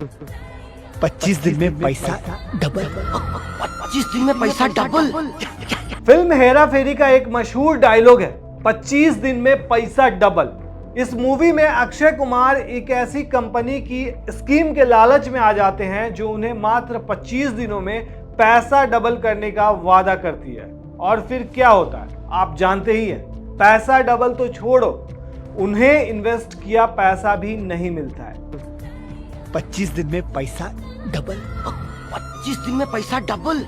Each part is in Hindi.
25 दिन में पैसा डबल। 25 दिन में पैसा डबल। फिल्म हेरा फेरी का एक मशहूर डायलॉग है, 25 दिन में पैसा डबल। इस मूवी में अक्षय कुमार एक ऐसी कंपनी की स्कीम के लालच में आ जाते हैं जो उन्हें मात्र 25 दिनों में पैसा डबल करने का वादा करती है। और फिर क्या होता है आप जानते ही हैं। पैसा डबल तो छोड़ो, उन्हें इन्वेस्ट किया पैसा भी नहीं मिलता है। 25 दिन में पैसा डबल। 25 दिन में पैसा डबल।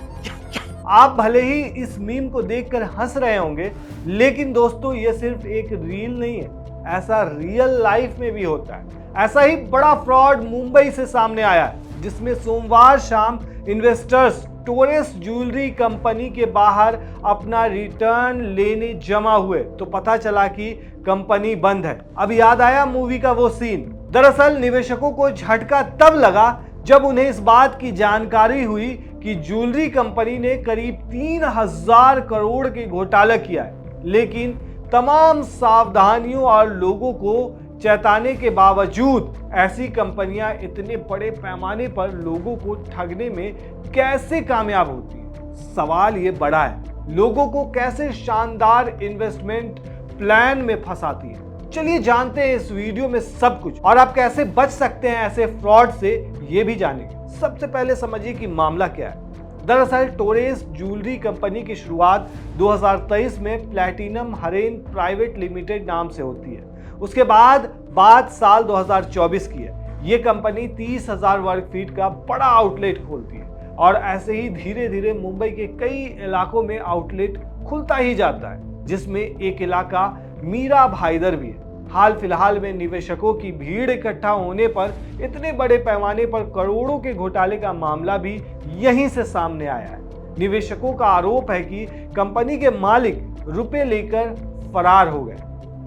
आप भले ही इस मीम को देखकर हंस रहे होंगे, लेकिन दोस्तों ये सिर्फ एक रील नहीं है, ऐसा रियल लाइफ में भी होता है। ऐसा ही बड़ा फ्रॉड मुंबई से सामने आया है, जिसमें सोमवार शाम इन्वेस्टर्स टोरेस ज्वेलरी कंपनी के बाहर अपना रिटर्न लेने जमा हुए तो पता चला कि कंपनी बंद है। अब याद आया मूवी का वो सीन। दरअसल निवेशकों को झटका तब लगा जब उन्हें इस बात की जानकारी हुई कि ज्वेलरी कंपनी ने करीब 3000 करोड़ के घोटाला किया है। लेकिन तमाम सावधानियों और लोगों को चेताने के बावजूद ऐसी कंपनियां इतने बड़े पैमाने पर लोगों को ठगने में कैसे कामयाब होती हैं? सवाल ये बड़ा है, लोगों को कैसे शानदार इन्वेस्टमेंट प्लान में फंसाती है। चलिए जानते हैं इस वीडियो में सब कुछ, और आप कैसे बच सकते हैं ऐसे फ्रॉड से, ये भी जानेंगे। सबसे पहले समझिए कि मामला क्या है। दरअसल टोरेस ज्वेलरी कंपनी की शुरुआत 2023 में प्लैटिनम हरेन प्राइवेट लिमिटेड नाम से होती है। उसके बाद बात साल 2024 की है। ये कंपनी 30,000 वर्ग फीट का बड़ा आउटलेट खोलती है और ऐसे ही धीरे धीरे मुंबई के कई इलाकों में आउटलेट खुलता ही जाता है, जिसमें एक इलाका मीरा भाईदर भी है। हाल फिलहाल में निवेशकों की भीड़ इकट्ठा होने पर इतने बड़े पैमाने पर करोड़ों के घोटाले का मामला भी यहीं से सामने आया है। निवेशकों का आरोप है कि कंपनी के मालिक रुपए लेकर फरार हो गए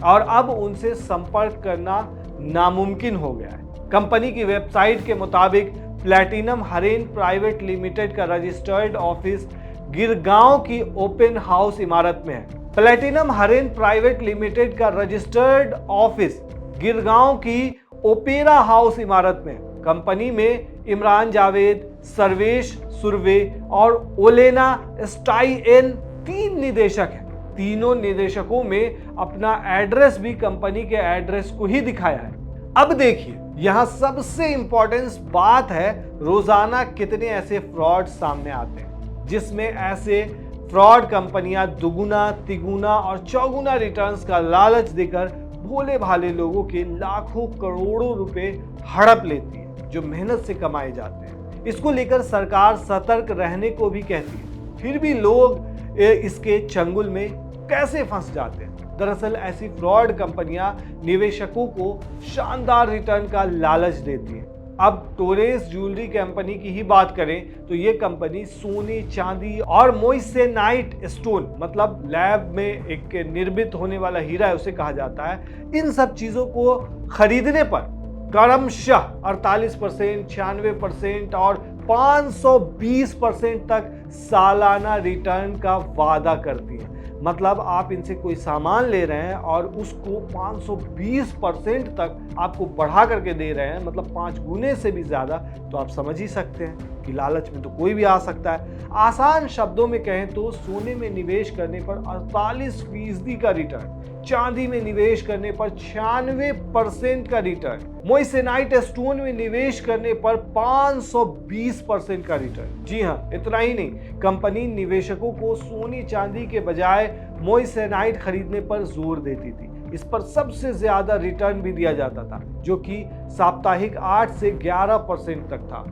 और अब उनसे संपर्क करना नामुमकिन हो गया है। कंपनी की वेबसाइट के मुताबिक प्लैटिनम हरेन प्राइवेट लिमिटेड का रजिस्टर्ड ऑफिस गिरगांव की ओपन हाउस इमारत में है। प्लैटिनम हरेन प्राइवेट लिमिटेड का रजिस्टर्ड ऑफिस गिरगांव की ओपेरा हाउस इमारत में है। कंपनी में इमरान जावेद, सर्वेश सुरवे और ओलेना स्टाइएन 3 निदेशक हैं। तीनों निदेशकों में अपना एड्रेस भी कंपनी के एड्रेस को ही दिखाया है। अब देखिए, यहां सबसे इंपॉर्टेंट बात है, रोजाना कितने ऐसे फ्रॉड सामने आते हैं जिसमें ऐसे फ्रॉड कंपनियां दुगुना, तिगुना और चौगुना रिटर्न्स का लालच देकर भोले भाले लोगों के लाखों करोड़ों रुपए हड़प लेती है, जो मेहनत से कमाए जाते हैं। इसको लेकर सरकार सतर्क रहने को भी कहती है, फिर भी लोग इसके चंगुल में कैसे फंस जाते हैं। दरअसल ऐसी फ्रॉड कंपनियां निवेशकों को शानदार रिटर्न का लालच देती हैं। अब टोरेस ज्वेलरी कंपनी की ही बात करें तो ये कंपनी सोने, चांदी और मोइसेनाइट स्टोन, मतलब लैब में एक निर्मित होने वाला हीरा है उसे कहा जाता है, इन सब चीजों को खरीदने पर क्रमशः 48%, 96% और 520% तक सालाना रिटर्न का वादा करती है। मतलब आप इनसे कोई सामान ले रहे हैं और उसको 520% तक आपको बढ़ा करके दे रहे हैं, मतलब 5 गुने से भी ज्यादा, तो आप समझ ही सकते हैं कि लालच में तो कोई भी आ सकता है। आसान शब्दों में कहें तो सोने में निवेश करने पर 48% का रिटर्न, चांदी में निवेश करने पर 96% का रिटर्न, मोइसेनाइट स्टोन में निवेश करने पर 520% का रिटर्न। जी हाँ, इतना ही नहीं, कंपनी निवेशकों को सोने चांदी के बजाय मोइसेनाइट खरीदने पर जोर देती थी। इस पर सबसे ज्यादा रिटर्न भी दिया जाता था, जो कि साप्ताहिक 8 से 11% तक था,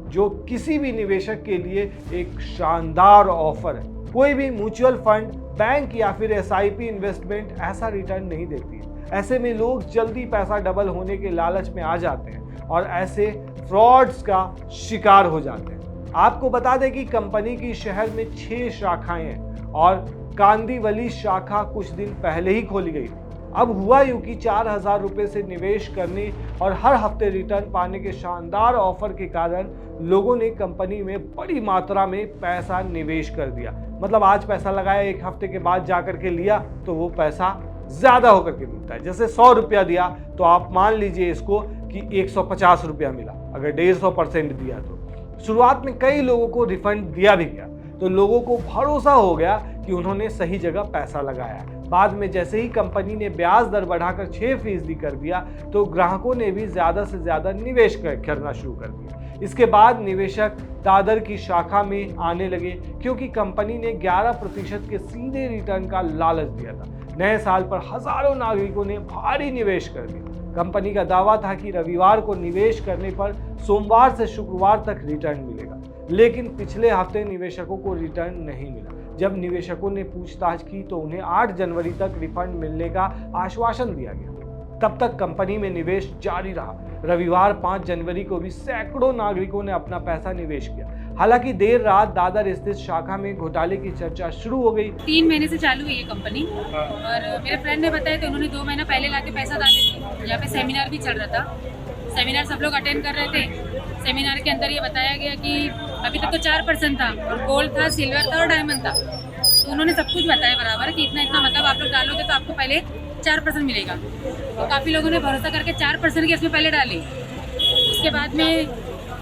जो किसी भी निवेशक के लिए एक शानदार ऑफर है। कोई भी म्यूचुअल फंड, बैंक या फिर एसआईपी इन्वेस्टमेंट ऐसा रिटर्न नहीं देती है। ऐसे में लोग जल्दी पैसा डबल होने के लालच में आ जाते हैं और ऐसे फ्रॉड्स का शिकार हो जाते हैं। आपको बता दें कि कंपनी की शहर में 6 शाखाएं हैं और कांदीवली शाखा कुछ दिन पहले ही खोली गई थी। अब हुआ यूं कि 4,000 रुपए से निवेश करने और हर हफ्ते रिटर्न पाने के शानदार ऑफर के कारण लोगों ने कंपनी में बड़ी मात्रा में पैसा निवेश कर दिया। मतलब आज पैसा लगाया, एक हफ्ते के बाद जाकर के लिया तो वो पैसा ज्यादा होकर के मिलता है। जैसे 100 रुपया दिया तो आप मान लीजिए इसको कि 150 रुपया मिला, अगर 150% दिया तो। शुरुआत में कई लोगों को रिफंड दिया भी गया, तो लोगों को भरोसा हो गया कि उन्होंने सही जगह पैसा लगाया है। बाद में जैसे ही कंपनी ने ब्याज दर बढ़ाकर 6% कर दिया, तो ग्राहकों ने भी ज्यादा से ज्यादा निवेश करना शुरू कर दिया। इसके बाद निवेशक दादर की शाखा में आने लगे, क्योंकि कंपनी ने 11% के सीधे रिटर्न का लालच दिया था। नए साल पर हजारों नागरिकों ने भारी निवेश कर दिया। कंपनी का दावा था कि रविवार को निवेश करने पर सोमवार से शुक्रवार तक रिटर्न मिलेगा, लेकिन पिछले हफ्ते निवेशकों को रिटर्न नहीं मिला। जब निवेशकों ने पूछताछ की तो उन्हें 8 जनवरी तक रिफंड मिलने का आश्वासन दिया गया। तब तक कंपनी में निवेश जारी रहा। रविवार 5 जनवरी को भी सैकड़ों नागरिकों ने अपना पैसा निवेश किया। हालांकि देर रात दादर स्थित शाखा में घोटाले की चर्चा शुरू हो गई। 3 महीने से चालू है ये कंपनी, और मेरे फ्रेंड ने बताया कि उन्होंने 2 महीना पहले लाके पैसा डाले थे। यहाँ पे सेमिनार भी चल रहा था, सेमिनार सब लोग अटेंड कर रहे थे। सेमिनार के अंदर ये बताया गया कि अभी तक तो 4% था, और गोल्ड था, सिल्वर था और डायमंड था। तो उन्होंने सब कुछ बताया बराबर कि इतना इतना मतलब आप लोग डालोगे तो आपको पहले 4% मिलेगा। तो काफ़ी लोगों ने भरोसा करके 4% के इसमें पहले डाले। उसके बाद में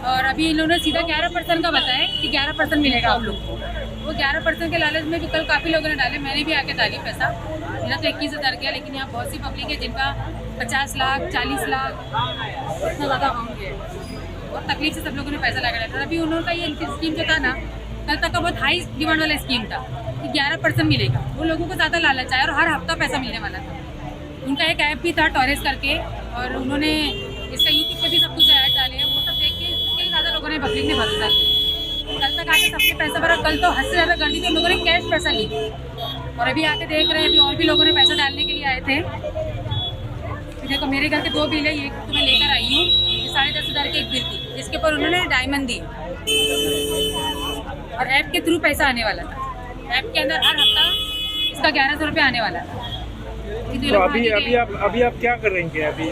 और अभी इन्होंने सीधा 11% का बताया कि 11% मिलेगा आप लोग को। वो 11% के लालच में भी कल काफ़ी लोगों ने डाले, मैंने भी आके डाली पैसा। मेरा तो 21,000 गया, लेकिन यहाँ बहुत सी पब्लिक है जिनका 50 लाख 40 लाख इतना ज़्यादा अमाउंट है, और तकलीफ से सब लोगों ने पैसा लगा डाला। अभी उन्होंने का ये स्कीम जो था ना, कल तक का बहुत हाई डिमांड वाला स्कीम था कि 11% मिलेगा। वो लोगों को ज़्यादा लालच आया और हर हफ्ता पैसा मिलने वाला था। उनका एक ऐप भी था टॉरेस करके, और उन्होंने इसका यूट्यूब पे भी सब कुछ ऐड डाले हैं। वो सब देख के उसके ज़्यादा लोगों ने पब्लिक ने भरोसा किया। कल तक आके सबने पैसा भरा, कल तो हद से ज़्यादा कर दी थी, उन लोगों ने कैश पैसा ली। और अभी आके देख रहे हैं, अभी और भी लोगों ने पैसा डालने के लिए आए थे। देखो मेरे घर के 2 बिल है, ये तो मैं लेकर आई हूँ। ये 10,500 की एक बिल थी, जिसके ऊपर उन्होंने डायमंड दी, और ऐप के थ्रू पैसा आने वाला था। ऐप के अंदर हर हफ्ता इसका 1100 रुपये आने वाला था। तो अभी आप क्या करेंगे? अभी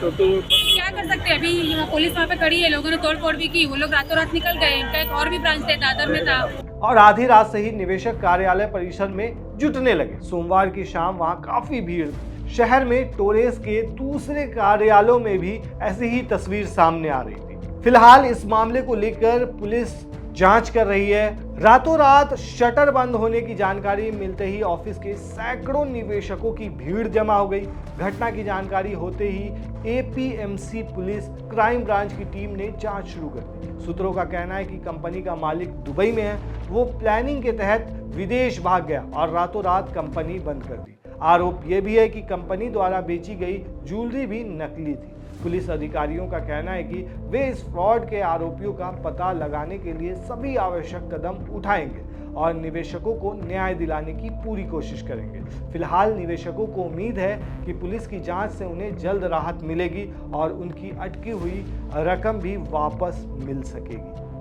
तो क्या कर सकते हैं? अभी पुलिस वहाँ पे खड़ी है, लोगों ने तोड़ फोड़ भी की। वो लोग रातों रात निकल गए। इनका एक और भी ब्रांच थे, दादर में था। और आधी रात से ही निवेशक कार्यालय परिसर में जुटने लगे। सोमवार की शाम वहां काफी भीड़ थी। शहर में टोरेस के दूसरे कार्यालयों में भी ऐसी ही तस्वीर सामने आ रही थी। फिलहाल इस मामले को लेकर पुलिस जांच कर रही है। रातों रात शटर बंद होने की जानकारी मिलते ही ऑफिस के सैकड़ों निवेशकों की भीड़ जमा हो गई। घटना की जानकारी होते ही एपीएमसी पुलिस क्राइम ब्रांच की टीम ने जांच शुरू कर दी। सूत्रों का कहना है कि कंपनी का मालिक दुबई में है। वो प्लानिंग के तहत विदेश भाग गया और रातों रात कंपनी बंद कर दी। आरोप यह भी है कि कंपनी द्वारा बेची गई ज्वेलरी भी नकली थी। पुलिस अधिकारियों का कहना है कि वे इस फ्रॉड के आरोपियों का पता लगाने के लिए सभी आवश्यक कदम उठाएंगे और निवेशकों को न्याय दिलाने की पूरी कोशिश करेंगे। फिलहाल निवेशकों को उम्मीद है कि पुलिस की जांच से उन्हें जल्द राहत मिलेगी और उनकी अटकी हुई रकम भी वापस मिल सकेगी।